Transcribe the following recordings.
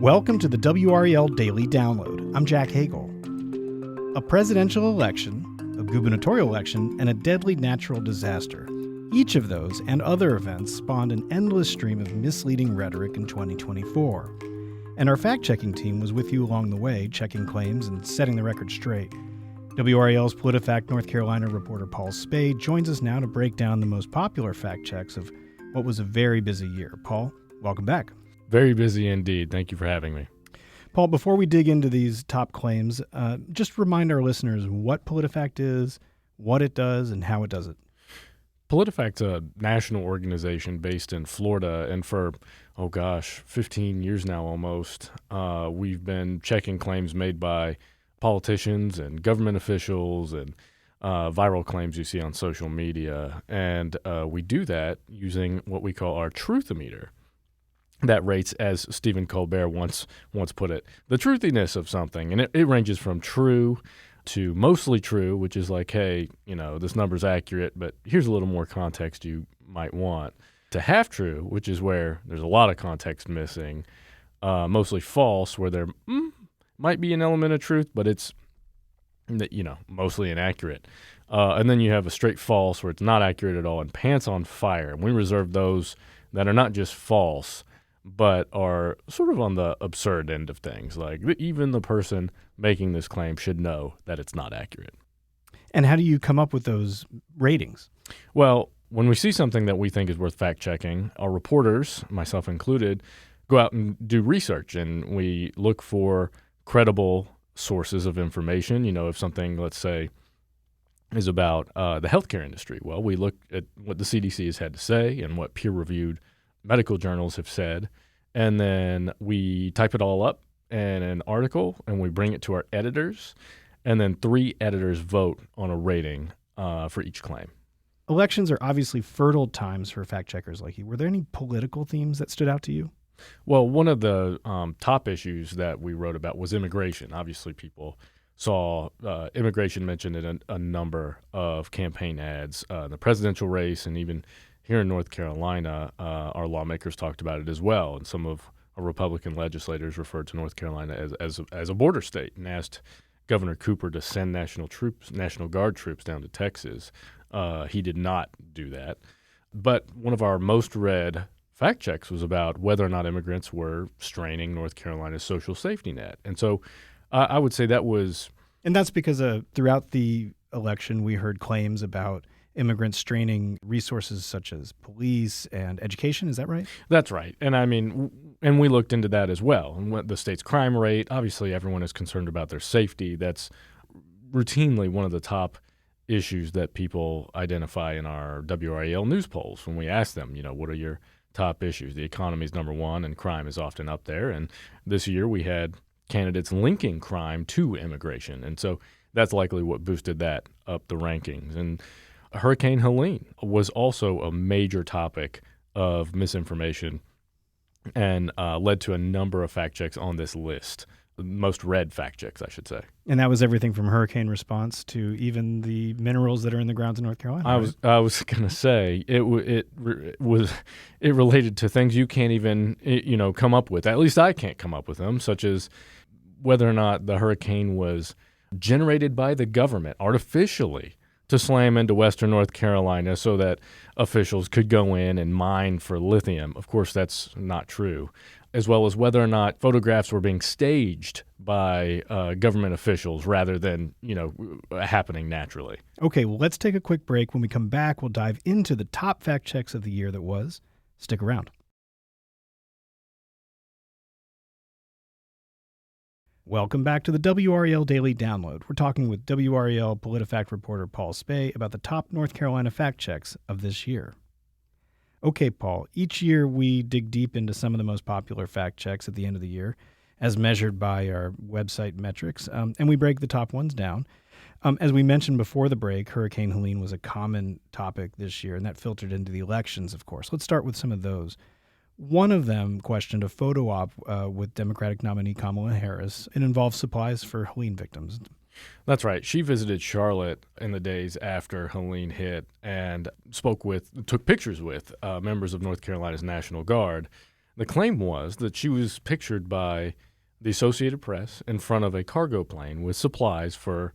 Welcome to the WRAL Daily Download. I'm Jack Hagel. A presidential election, a gubernatorial election, and a deadly natural disaster. Each of those and other events spawned an endless stream of misleading rhetoric in 2024. And our fact-checking team was with you along the way, checking claims and setting the record straight. WRAL's PolitiFact North Carolina reporter Paul Specht joins us now to break down the most popular fact checks of what was a very busy year. Paul, welcome back. Very busy indeed. Thank you for having me. Paul, before we dig into these top claims, just remind our listeners what PolitiFact is, what it does, and how it does it. PolitiFact's a national organization based in Florida, and for, 15 years now almost, we've been checking claims made by politicians and government officials and viral claims you see on social media. And we do that using what we call our truthometer. That rates, as Stephen Colbert once put it, the truthiness of something. And it ranges from true to mostly true, which is like, hey, this number's accurate, but here's a little more context you might want, to half true, which is where there's a lot of context missing, mostly false, where there might be an element of truth, but it's mostly inaccurate. And then you have a straight false, where it's not accurate at all, and pants on fire. And we reserve those that are not just false, but are sort of on the absurd end of things. Like even the person making this claim should know that it's not accurate. And how do you come up with those ratings? Well, when we see something that we think is worth fact-checking, our reporters, myself included, go out and do research, and we look for credible sources of information. If something, let's say, is about the healthcare industry, well, we look at what the CDC has had to say and what peer-reviewed medical journals have said, and then we type it all up in an article, and we bring it to our editors, and then 3 editors vote on a rating for each claim. Elections are obviously fertile times for fact-checkers like you. Were there any political themes that stood out to you? Well, one of the top issues that we wrote about was immigration. Obviously, people saw immigration mentioned in a number of campaign ads, the presidential race, and even here in North Carolina, our lawmakers talked about it as well, and some of our Republican legislators referred to North Carolina as a border state and asked Governor Cooper to send National Guard troops down to Texas. He did not do that. But one of our most read fact checks was about whether or not immigrants were straining North Carolina's social safety net. And so I would say that was... And that's because throughout the election, we heard claims about immigrants straining resources such as police and education. Is that right? That's right. And we looked into that as well. And what the state's crime rate, obviously everyone is concerned about their safety. That's routinely one of the top issues that people identify in our WRAL news polls when we ask them, what are your top issues? The economy is number one, and crime is often up there. And this year we had candidates linking crime to immigration. And so that's likely what boosted that up the rankings. And Hurricane Helene was also a major topic of misinformation and led to a number of fact checks on this list. Most read fact checks, I should say. And that was everything from hurricane response to even the minerals that are in the grounds in North Carolina. I was going to say it related to things you can't even come up with. At least I can't come up with them, such as whether or not the hurricane was generated by the government artificially to slam into western North Carolina so that officials could go in and mine for lithium. Of course, that's not true. As well as whether or not photographs were being staged by government officials rather than, happening naturally. Okay, well, let's take a quick break. When we come back, we'll dive into the top fact checks of the year that was. Stick around. Welcome back to the WRAL Daily Download. We're talking with WRAL PolitiFact reporter Paul Specht about the top North Carolina fact checks of this year. Okay, Paul, each year we dig deep into some of the most popular fact checks at the end of the year, as measured by our website metrics, and we break the top ones down. As we mentioned before the break, Hurricane Helene was a common topic this year, and that filtered into the elections, of course. Let's start with some of those. One of them questioned a photo op with Democratic nominee Kamala Harris. It involves supplies for Helene victims. That's right. She visited Charlotte in the days after Helene hit and took pictures with members of North Carolina's National Guard. The claim was that she was pictured by the Associated Press in front of a cargo plane with supplies for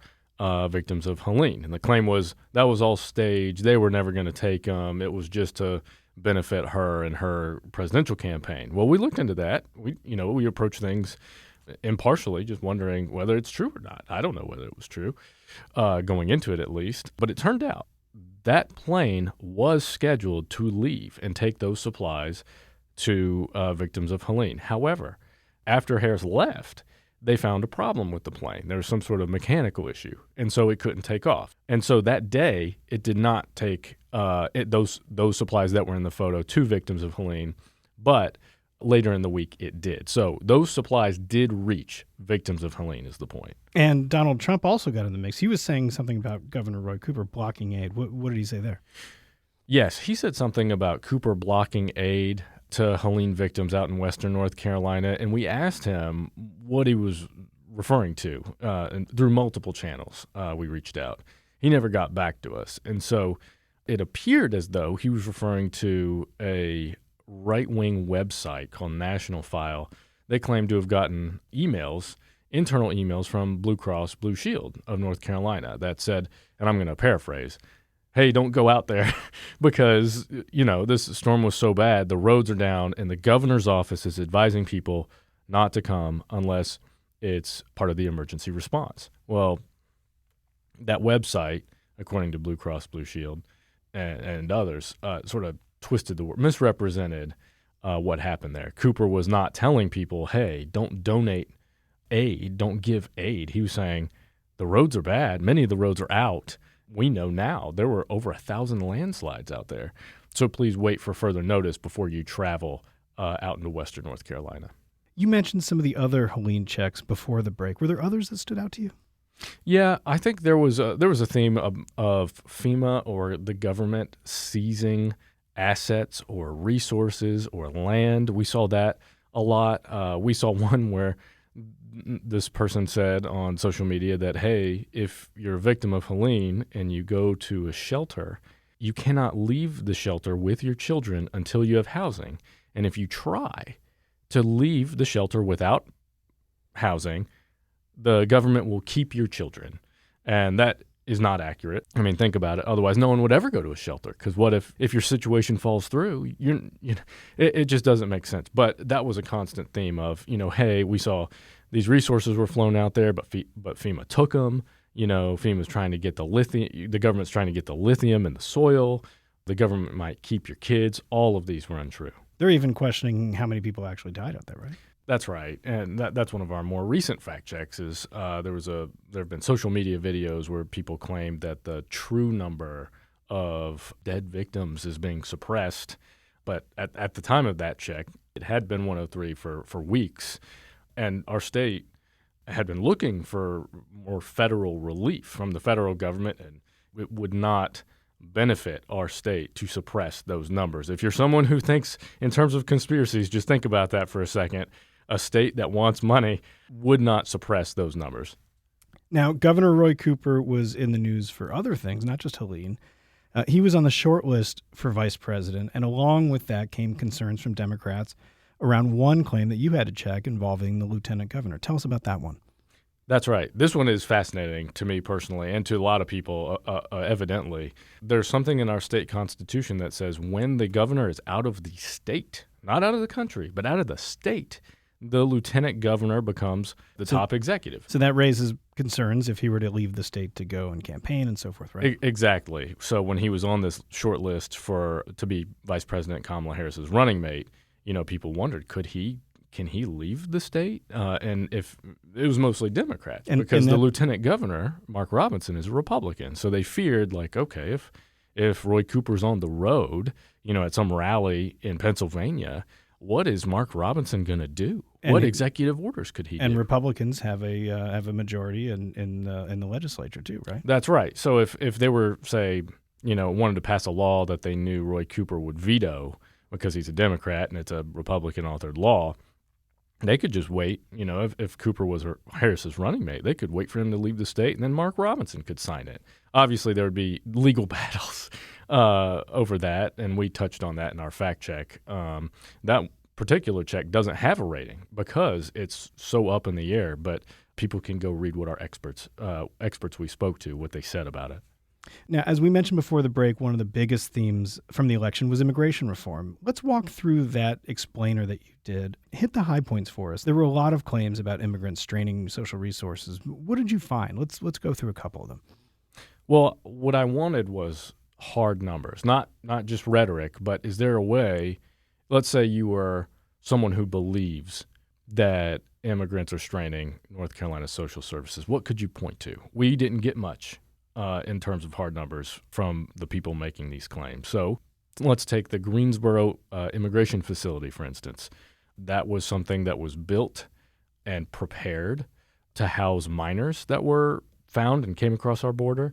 victims of Helene. And the claim was that was all staged. They were never going to take them. It was just to benefit her and her presidential campaign. Well, we looked into that. We approached things impartially, just wondering whether it's true or not. I don't know whether it was true, going into it at least. But it turned out that plane was scheduled to leave and take those supplies to victims of Helene. However, after Harris left, they found a problem with the plane. There was some sort of mechanical issue, and so it couldn't take off. And so that day, it did not take those supplies that were in the photo to victims of Helene, but later in the week it did. So those supplies did reach victims of Helene is the point. And Donald Trump also got in the mix. He was saying something about Governor Roy Cooper blocking aid. What did he say there? Yes, he said something about Cooper blocking aid to Helene victims out in western North Carolina, and we asked him what he was referring to. And through multiple channels, we reached out. He never got back to us. And so it appeared as though he was referring to a right-wing website called National File. They claimed to have gotten internal emails from Blue Cross Blue Shield of North Carolina that said, and I'm going to paraphrase, hey, don't go out there because, this storm was so bad, the roads are down, and the governor's office is advising people not to come unless it's part of the emergency response. Well, that website, according to Blue Cross Blue Shield and others, sort of twisted the word, misrepresented what happened there. Cooper was not telling people, hey, don't donate aid, don't give aid. He was saying the roads are bad. Many of the roads are out. We know now there were over 1,000 landslides out there. So please wait for further notice before you travel out into western North Carolina. You mentioned some of the other Helene checks before the break. Were there others that stood out to you? Yeah, I think there was a theme of FEMA or the government seizing assets or resources or land. We saw that a lot. We saw one where this person said on social media that, hey, if you're a victim of Helene and you go to a shelter, you cannot leave the shelter with your children until you have housing. And if you try to leave the shelter without housing, the government will keep your children. And that is not accurate. I mean, think about it. Otherwise, no one would ever go to a shelter. Because what if your situation falls through? It just doesn't make sense. But that was a constant theme of, hey, we saw these resources were flown out there, but FEMA took them. FEMA's trying to get the lithium. The government's trying to get the lithium in the soil. The government might keep your kids. All of these were untrue. They're even questioning how many people actually died out there, right? That's right, and that's one of our more recent fact checks. Is there have been social media videos where people claimed that the true number of dead victims is being suppressed, but at the time of that check, it had been 103 for weeks, and our state had been looking for more federal relief from the federal government, and it would not benefit our state to suppress those numbers. If you're someone who thinks in terms of conspiracies, just think about that for a second. A state that wants money would not suppress those numbers. Now, Governor Roy Cooper was in the news for other things, not just Helene. He was on the short list for vice president, and along with that came concerns from Democrats around one claim that you had to check involving the lieutenant governor. Tell us about that one. That's right. This one is fascinating to me personally and to a lot of people, evidently. There's something in our state constitution that says when the governor is out of the state, not out of the country, but out of the state, the lieutenant governor becomes the top executive. So that raises concerns if he were to leave the state to go and campaign and so forth, right? Exactly. So when he was on this short list to be Vice President Kamala Harris's running mate, people wondered, can he leave the state? And if it was mostly Democrats, because the lieutenant governor, Mark Robinson, is a Republican. So they feared, okay, if Roy Cooper's on the road, at some rally in Pennsylvania, what is Mark Robinson going to do? What executive orders could he do? And Republicans have a majority in the legislature too, right? That's right. So if they were, say, wanted to pass a law that they knew Roy Cooper would veto because he's a Democrat and it's a Republican-authored law, they could just wait. If Cooper was Harris's running mate, they could wait for him to leave the state, and then Mark Robinson could sign it. Obviously, there would be legal battles over that, and we touched on that in our fact check. That particular check doesn't have a rating because it's so up in the air, but people can go read what our experts we spoke to, what they said about it. Now, as we mentioned before the break, one of the biggest themes from the election was immigration reform. Let's walk through that explainer that you did. Hit the high points for us. There were a lot of claims about immigrants straining social resources. What did you find? Let's go through a couple of them. Well, what I wanted was hard numbers, not just rhetoric, but is there a way, let's say you were someone who believes that immigrants are straining North Carolina's social services. What could you point to? We didn't get much in terms of hard numbers from the people making these claims. So let's take the Greensboro immigration facility, for instance. That was something that was built and prepared to house minors that were found and came across our border,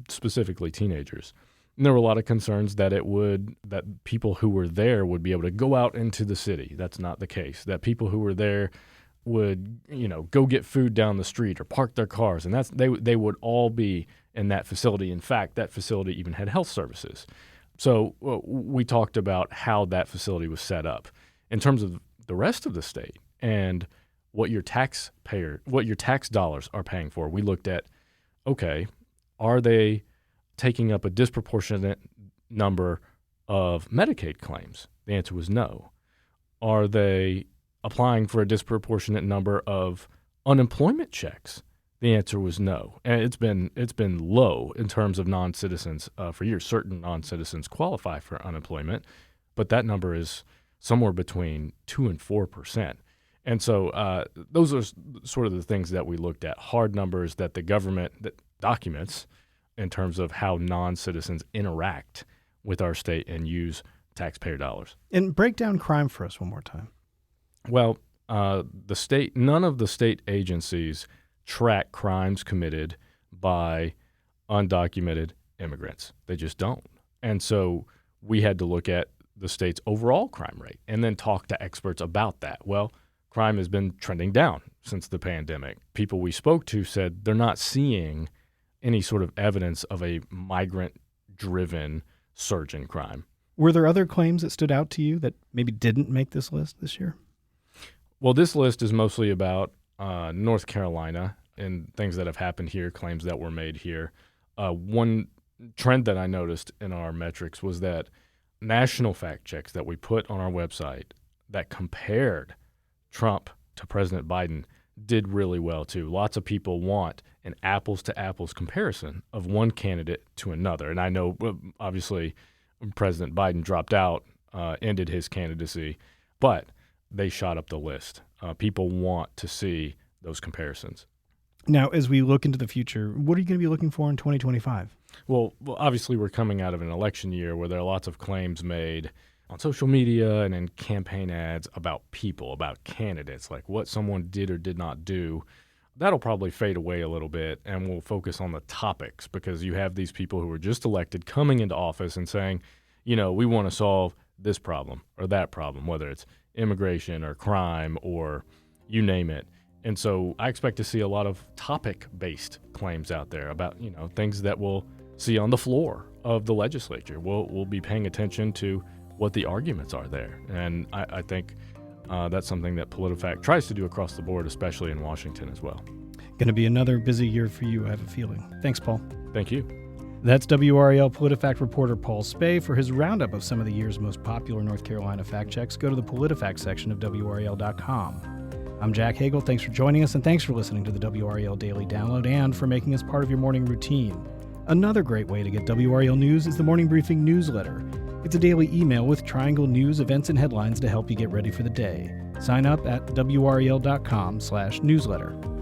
specifically teenagers. And there were a lot of concerns that that people who were there would be able to go out into the city. That's not the case. That people who were there would, go get food down the street or park their cars, and they would all be in that facility. In fact, that facility even had health services. So we talked about how that facility was set up in terms of the rest of the state and what your tax dollars are paying for. We looked at, okay, are they taking up a disproportionate number of Medicaid claims? The answer was no. Are they applying for a disproportionate number of unemployment checks? The answer was no. And it's been low in terms of non-citizens for years. Certain non-citizens qualify for unemployment, but that number is somewhere between 2% and 4%. And so those are sort of the things that we looked at, hard numbers that the government that documents in terms of how non-citizens interact with our state and use taxpayer dollars. And break down crime for us one more time. Well, none of the state agencies track crimes committed by undocumented immigrants. They just don't. And so we had to look at the state's overall crime rate and then talk to experts about that. Well, crime has been trending down since the pandemic. People we spoke to said they're not seeing any sort of evidence of a migrant-driven surge in crime. Were there other claims that stood out to you that maybe didn't make this list this year? Well, this list is mostly about North Carolina and things that have happened here, claims that were made here. One trend that I noticed in our metrics was that national fact checks that we put on our website that compared Trump to President Biden did really well, too. Lots of people want an apples-to-apples comparison of one candidate to another. And I know, obviously, President Biden dropped out, ended his candidacy, but they shot up the list. People want to see those comparisons. Now, as we look into the future, what are you going to be looking for in 2025? Well, obviously, we're coming out of an election year where there are lots of claims made on social media and in campaign ads about people, about candidates, like what someone did or did not do. That'll probably fade away a little bit, and we'll focus on the topics because you have these people who were just elected coming into office and saying, we want to solve this problem or that problem, whether it's immigration or crime or you name it. And so I expect to see a lot of topic-based claims out there about, things that we'll see on the floor of the legislature. We'll be paying attention to what the arguments are there. And I think that's something that PolitiFact tries to do across the board, especially in Washington as well. Going to be another busy year for you, I have a feeling. Thanks, Paul. Thank you. That's WRAL PolitiFact reporter Paul Specht. For his roundup of some of the year's most popular North Carolina fact checks, go to the PolitiFact section of WRAL.com. I'm Jack Hagel. Thanks for joining us, and thanks for listening to the WRAL Daily Download and for making us part of your morning routine. Another great way to get WRAL news is the Morning Briefing newsletter. It's a daily email with Triangle news, events, and headlines to help you get ready for the day. Sign up at WRAL.com/newsletter.